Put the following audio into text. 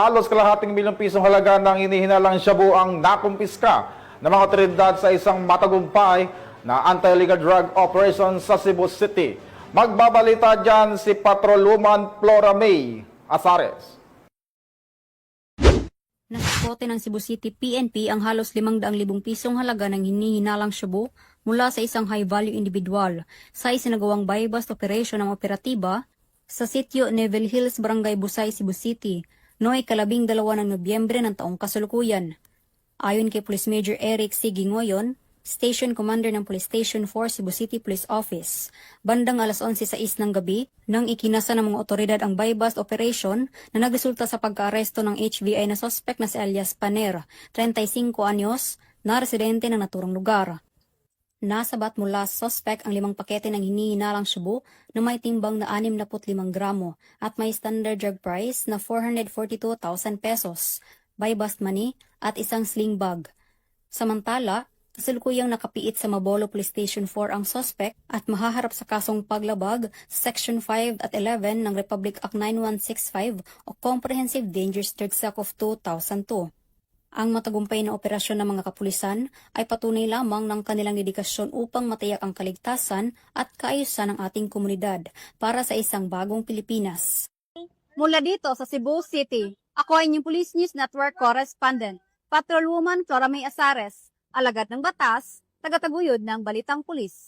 Halos kalahating milyong pisong halaga ng hinihinalang shabu ang nakumpiska ng mga otoridad sa isang matagumpay na anti-illegal drug operation sa Cebu City. Magbabalita dyan si Patrolwoman Flora May Azares. Nasakote ng Cebu City PNP ang halos 500,000 pisong halaga ng hinihinalang shabu mula sa isang high-value individual sa isinagawang buy-bust operation ng operatiba sa sitio Neville Hills, Barangay Busay, Cebu City, noong 12 ng Nobyembre ng taong kasalukuyan. Ayon kay Police Major Eric C. Gingoyon, Station Commander ng Police Station 4 Cebu City Police Office, bandang alas 11:06 ng gabi nang ikinasa ng mga otoridad ang buy-bust operation na nagresulta sa pagkaaresto ng HVI na suspect na si alias Paner, 35 anyos, na residente ng naturang lugar. Nasabat mula sa suspect ang 5 pakete ng hinihinalang shabu na may timbang na 65 gramo at may standard drug price na 442,000 pesos, buy-bust money at isang sling bag. Samantala, kasalukuyang nakapiit sa Mabolo Police Station 4 ang suspect at mahaharap sa kasong paglabag sa Section 5 at 11 ng Republic Act 9165 o Comprehensive Dangerous Drugs Act of 2002. Ang matagumpay na operasyon ng mga kapulisan ay patunay lamang ng kanilang dedikasyon upang matiyak ang kaligtasan at kaayusan ng ating komunidad para sa isang bagong Pilipinas. Mula dito sa Cebu City, ako ay inyong Police News Network Correspondent, Patrolwoman Flora May Azares, alagad ng batas, tagataguyod ng Balitang Pulis.